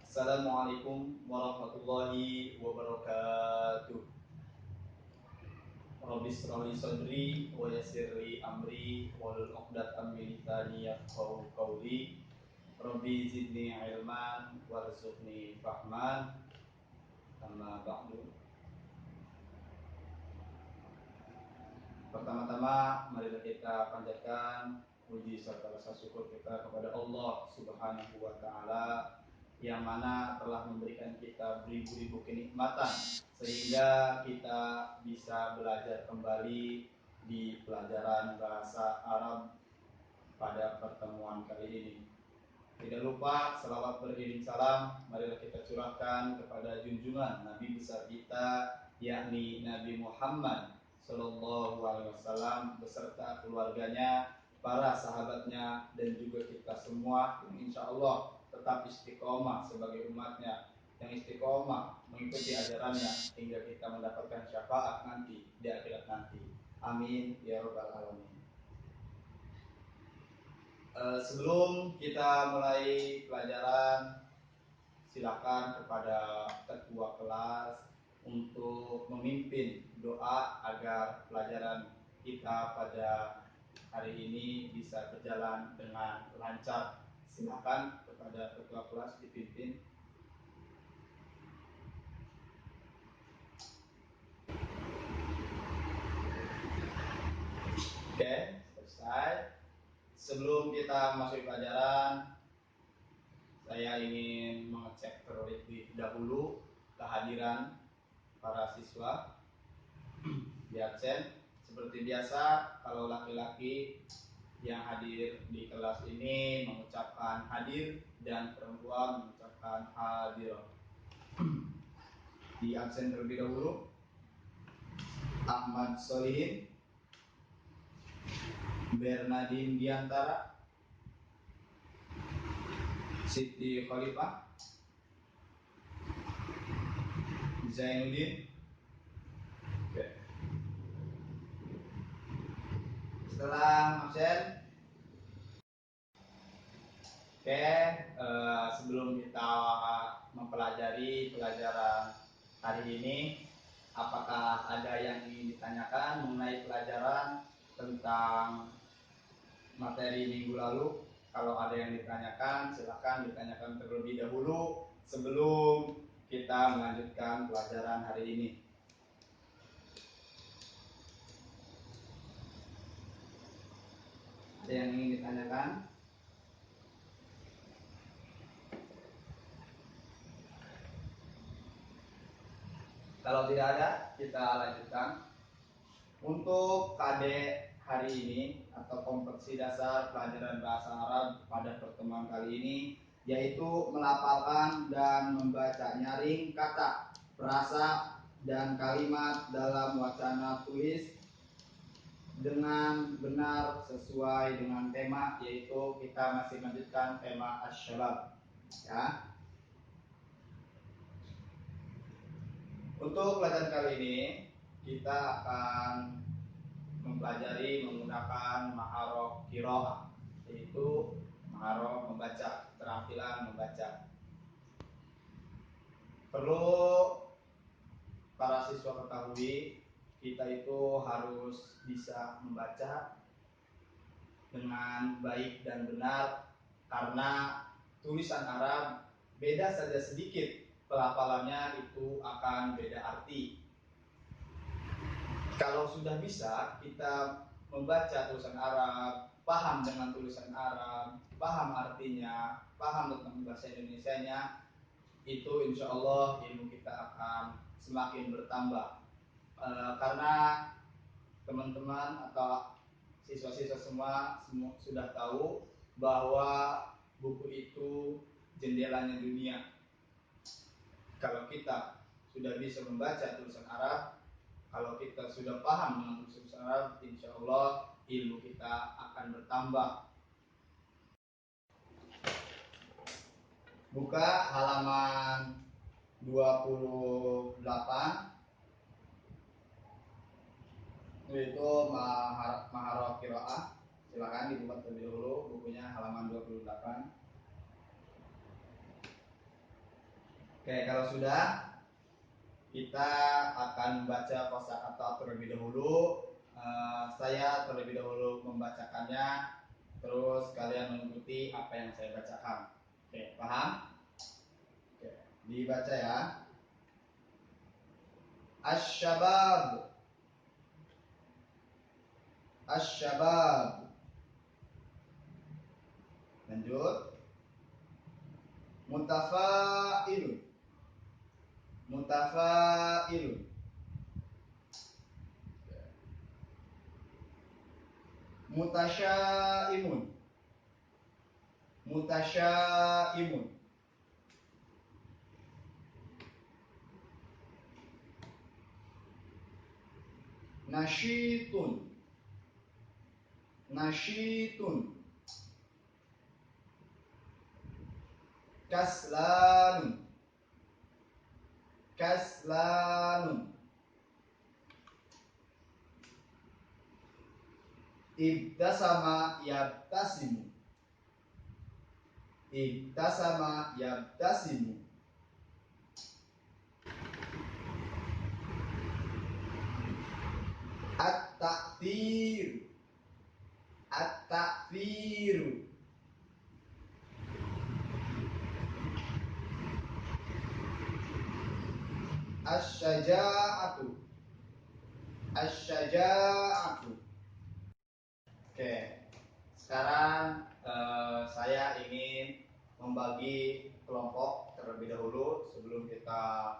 Assalamualaikum warahmatullahi wabarakatuh. Rabbi shrah li sadri wa yassir li amri wahlul 'uqdatam min lisani yafqahu qawli. Rabbi zidni ilman warzuqni fahman. Amma ba'du. Pertama-tama marilah kita panjatkan puji serta rasa syukur kita kepada Allah Subhanahu wa taala yang mana telah memberikan kita beribu-ribu kenikmatan sehingga kita bisa belajar kembali di pelajaran bahasa Arab pada pertemuan kali ini. Tidak lupa selawat beriring salam marilah kita curahkan kepada junjungan Nabi besar kita, yakni Nabi Muhammad Sallallahu Alaihi Wasallam beserta keluarganya, para sahabatnya, dan juga kita semua yang insya Allah tetap istiqomah sebagai umatnya, yang istiqomah mengikuti ajarannya hingga kita mendapatkan syafaat nanti di akhirat nanti. Amin ya rabbal alamin. Sebelum kita mulai pelajaran, silakan kepada ketua kelas untuk memimpin doa agar pelajaran kita pada hari ini bisa berjalan dengan lancar. Silakan kepada ketua kelas dipimpin. Oke, selesai. Sebelum kita masuk pelajaran, saya ingin mengecek terlebih dahulu kehadiran para siswa di absen. Seperti biasa, kalau laki-laki yang hadir di kelas ini mengucapkan hadir dan perempuan mengucapkan hadir. Di absen terlebih dahulu Ahmad Solihin, Bernadine Diantara, Siti Khalifah, Zainuddin. Oke. Setelah absen, sebelum kita mempelajari pelajaran hari ini, apakah ada yang ingin ditanyakan mengenai pelajaran tentang materi minggu lalu? Kalau ada yang ditanyakan, silakan ditanyakan terlebih dahulu sebelum kita melanjutkan pelajaran hari ini. Ada yang ingin ditanyakan? Kalau tidak ada, kita lanjutkan. Untuk KD hari ini atau kompetisi dasar pelajaran bahasa Arab pada pertemuan kali ini, yaitu melafalkan dan membaca nyaring kata, frasa, dan kalimat dalam wacana tulis dengan benar sesuai dengan tema, yaitu kita masih melanjutkan tema asy-syabab. Ya. Untuk pelajaran kali ini kita akan mempelajari menggunakan maharah qiraah, yaitu maharah membaca, keterampilan membaca. Perlu para siswa ketahui, kita itu harus bisa membaca dengan baik dan benar, karena tulisan Arab beda saja sedikit pelafalannya itu akan beda arti. Kalau sudah bisa kita membaca tulisan Arab, paham dengan tulisan Arab, paham artinya, paham tentang bahasa Indonesianya, itu insya Allah ilmu kita akan semakin bertambah. Karena teman-teman atau siswa-siswa semua sudah tahu bahwa buku itu jendelanya dunia. Kalau kita sudah bisa membaca tulisan Arab, kalau kita sudah paham dengan tulisan Arab, insya Allah ilmu kita akan bertambah. Buka halaman 28, yaitu maharah qiraah. Silakan dibuka terlebih dahulu bukunya halaman 28. Oke, kalau sudah, kita akan membaca kosakata terlebih dahulu. Saya terlebih dahulu membacakannya, terus kalian mengikuti apa yang saya bacakan. Oke, paham? Oke, dibaca ya. Asyabab, asyabab. Lanjut. Mutafailun, mutafailun. Mutasyaimun, mutasyaimun. Nasyitun, nasyitun. Kaslanun, kaslanun. Ibtasama yabtasimu, ibtasama yabtasimu. At-takfir, at-takfiru. Asyaja'atu, asyaja'atu. Oke, sekarang saya ingin membagi kelompok terlebih dahulu sebelum kita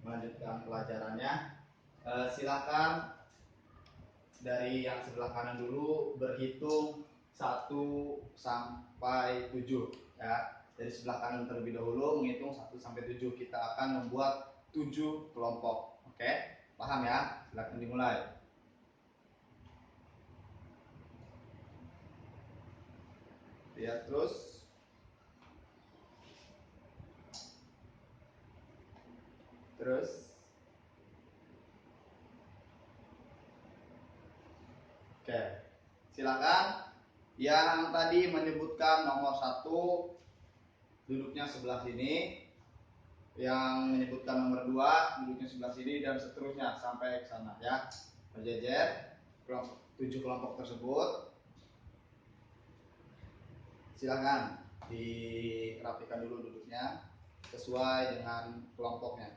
melanjutkan pelajarannya. Silakan dari yang sebelah kanan dulu berhitung 1 sampai 7 ya. Dari sebelah kanan terlebih dahulu menghitung 1 sampai 7. Kita akan membuat 7 kelompok. Oke? Paham ya? Silakan dimulai. Ya, terus oke, silakan yang tadi menyebutkan nomor 1 duduknya sebelah sini, yang menyebutkan nomor 2 duduknya sebelah sini, dan seterusnya sampai ke sana ya. Berjejer kelompok 7 kelompok tersebut. Silakan dirapikan dulu duduknya sesuai dengan kelompoknya.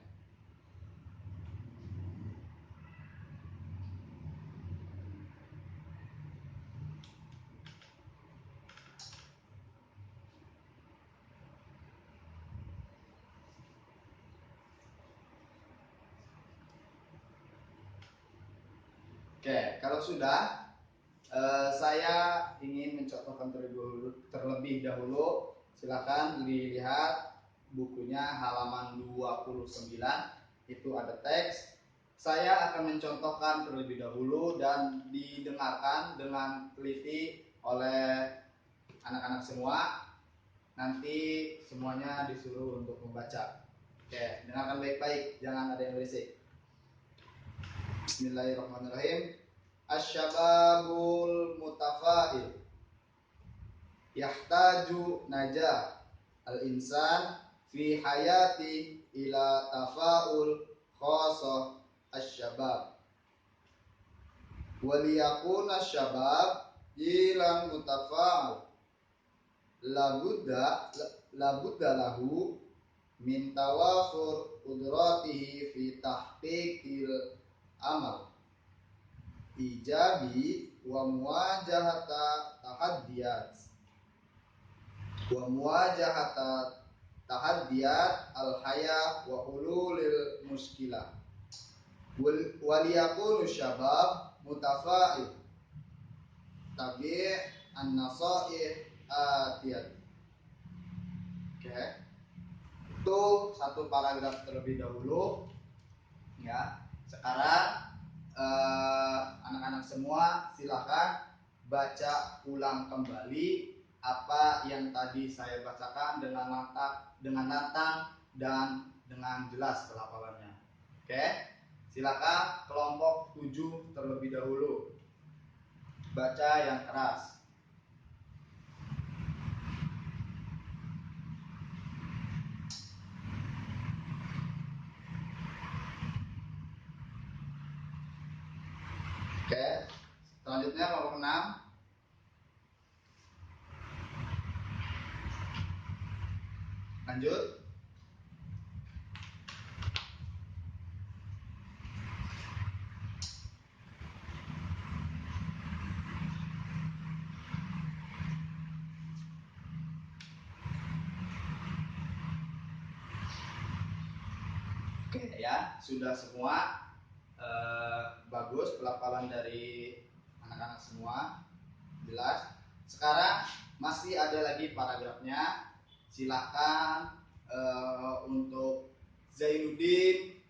Oke, kalau sudah, saya ingin mencontohkan terlebih dahulu. Silakan dilihat bukunya halaman 29, itu ada teks. Saya akan mencontohkan terlebih dahulu dan didengarkan dengan teliti oleh anak-anak semua. Nanti semuanya disuruh untuk membaca. Oke, dengarkan baik-baik, jangan ada yang berisik. Bismillahirrahmanirrahim. Asyababul mutafail. Yahtaju najah al-insan fi hayati ila tafaul khasah asyabab. Waliyakun asyabab jilan mutafail. Labudda lahu min tawafur qudratihi fi tahqiqil amal ijabi wa muwajahata tahaddiyat al-haya wa hululil muskilah. Waliyakunu syabab mutafa'il tabi' an-nasaih atiyat. Oke, itu satu paragraf terlebih dahulu ya. Sekarang anak-anak semua silakan baca ulang kembali apa yang tadi saya bacakan dengan lantang dan dengan jelas pelafalannya. Oke, silakan kelompok 7 terlebih dahulu. Baca yang keras. Selanjutnya kelompok 6. Lanjut. Oke ya, sudah semua. Bagus pelafalan dari anak-anak semua, jelas. Sekarang masih ada lagi paragrafnya. Silakan untuk Zainuddin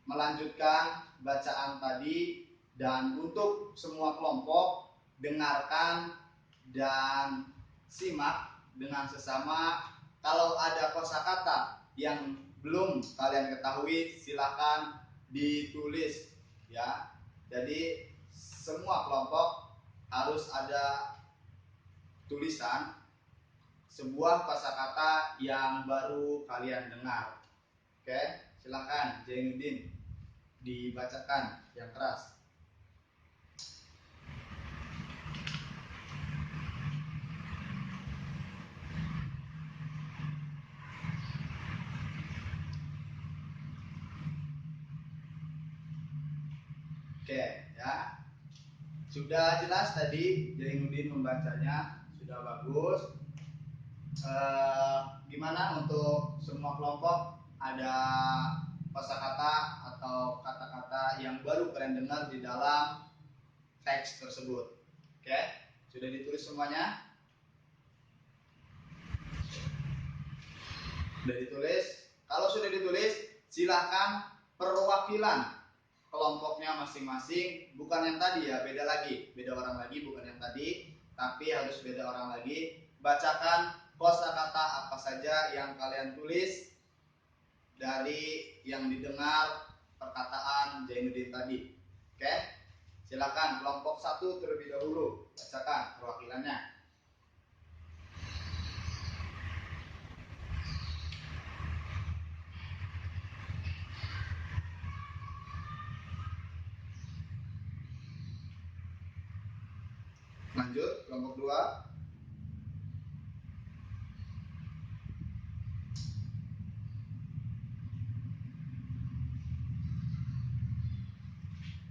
melanjutkan bacaan tadi, dan untuk semua kelompok dengarkan dan simak dengan sesama. Kalau ada kosakata yang belum kalian ketahui, silakan ditulis ya. Jadi semua kelompok harus ada tulisan sebuah kosakata yang baru kalian dengar. Oke, silakan Zainuddin dibacakan yang keras. Oke ya, sudah jelas tadi Zainuddin membacanya, sudah bagus. Gimana untuk semua kelompok, ada kosakata atau kata-kata yang baru kalian dengar di dalam teks tersebut? Oke, sudah ditulis semuanya? Sudah ditulis? Kalau sudah ditulis, silahkan perwakilan kelompoknya masing-masing, bukan yang tadi ya, beda lagi, beda orang lagi, bukan yang tadi, tapi harus beda orang lagi. Bacakan kosakata apa saja yang kalian tulis dari yang didengar perkataan Zainuddin tadi. Oke, silakan kelompok 1 terlebih dahulu, bacakan perwakilannya. Lanjut, kelompok 2.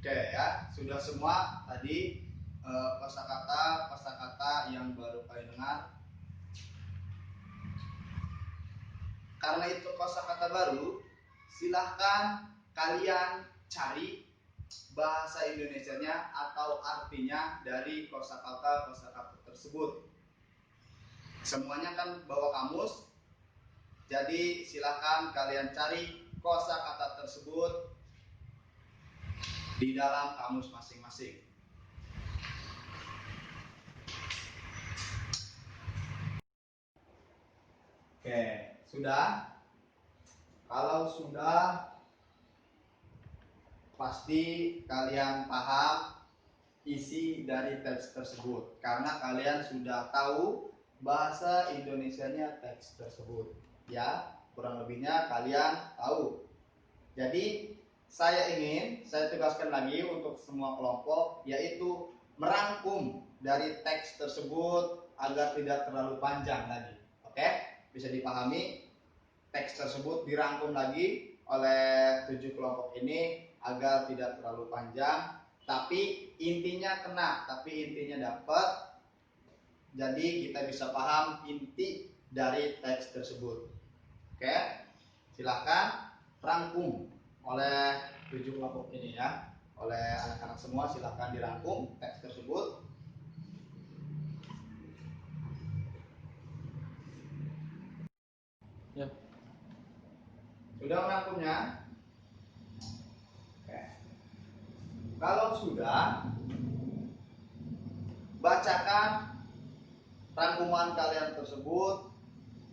Oke ya, sudah semua tadi kosakata yang baru kalian dengar. Karena itu kosakata baru, silahkan kalian cari bahasa Indonesianya atau artinya dari kosakata tersebut. Semuanya kan bawa kamus, jadi silahkan kalian cari kosakata tersebut di dalam kamus masing-masing. Oke, sudah? Kalau sudah, pasti kalian paham isi dari teks tersebut, karena kalian sudah tahu bahasa Indonesianya teks tersebut ya, kurang lebihnya kalian tahu. Jadi saya tegaskan lagi untuk semua kelompok, yaitu merangkum dari teks tersebut agar tidak terlalu panjang lagi. Oke, bisa dipahami, teks tersebut dirangkum lagi oleh 7 kelompok ini agar tidak terlalu panjang, tapi intinya kena, tapi intinya dapat. Jadi kita bisa paham inti dari teks tersebut. Oke, silakan rangkum oleh 7 kelompok ini ya, oleh anak-anak semua. Silakan dirangkum teks tersebut. Ya. Sudah merangkumnya? Oke. Kalau sudah, bacakan rangkuman kalian tersebut,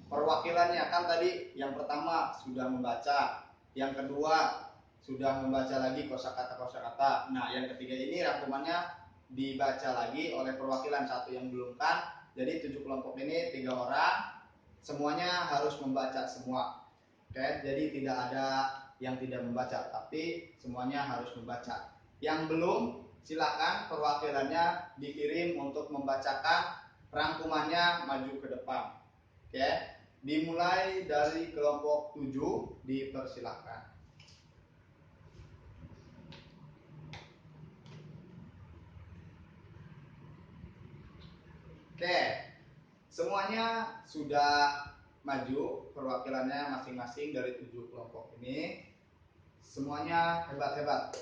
perwakilannya. Kan tadi yang pertama sudah membaca, yang kedua sudah membaca lagi kosakata. Nah, yang ketiga ini rangkumannya dibaca lagi oleh perwakilan satu yang belum kan. Jadi 7 kelompok ini 3 orang, semuanya harus membaca semua. Oke, jadi tidak ada yang tidak membaca, tapi semuanya harus membaca. Yang belum silakan perwakilannya dikirim untuk membacakan rangkumannya maju ke depan. Oke, dimulai dari kelompok 7, dipersilakan. Oke, semuanya sudah maju perwakilannya masing-masing dari 7 kelompok ini. Semuanya hebat-hebat,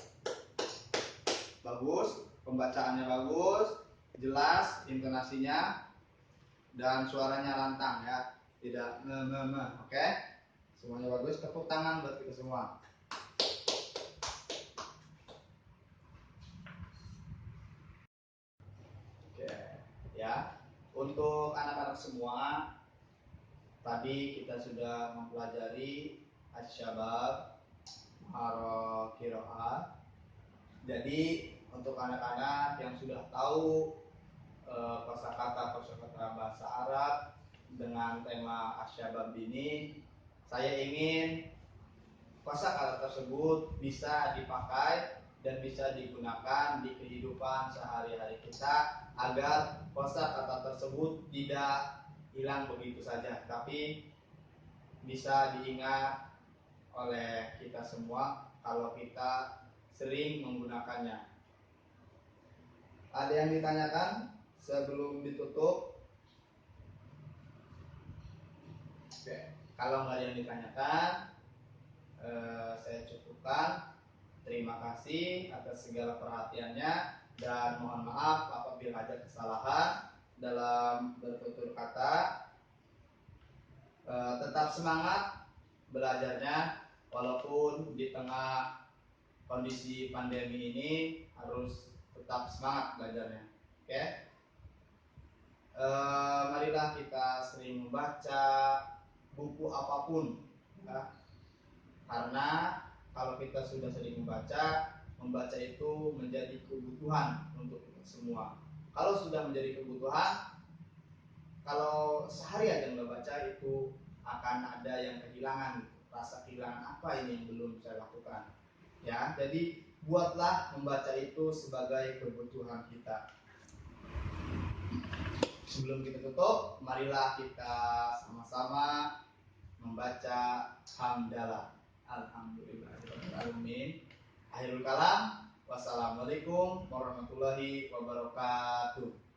bagus, pembacaannya bagus, jelas intonasinya, dan suaranya lantang ya, tidak oke. Semuanya bagus, tepuk tangan buat kita semua. Oke ya, untuk anak-anak semua, tadi kita sudah mempelajari Asy-Syabab, Al-Qiraah. Jadi untuk anak-anak yang sudah tahu kosakata bahasa Arab dengan tema Asy-Syabab ini, saya ingin kosakata tersebut bisa dipakai dan bisa digunakan di kehidupan sehari-hari kita, agar kosakata tersebut tidak hilang begitu saja, tapi bisa diingat oleh kita semua kalau kita sering menggunakannya. Ada yang ditanyakan sebelum ditutup? Oke, kalau nggak ada yang ditanyakan, saya cukupkan. Terima kasih atas segala perhatiannya, dan mohon maaf apabila ada kesalahan dalam bertutur kata. Tetap semangat belajarnya, walaupun di tengah kondisi pandemi ini harus tetap semangat belajarnya. Oke, marilah kita sering membaca buku apapun ya. Karena kalau kita sudah sering membaca itu menjadi kebutuhan untuk kita semua. Kalau sudah menjadi kebutuhan, kalau sehari aja nggak baca, itu akan ada yang kehilangan, rasa kehilangan apa ini yang belum saya lakukan ya. Jadi buatlah membaca itu sebagai kebutuhan kita. Sebelum kita tutup, marilah kita sama-sama membaca hamdalah. Alhamdulillahirobbilalamin. Akhirul kalam. Wassalamualaikum warahmatullahi wabarakatuh.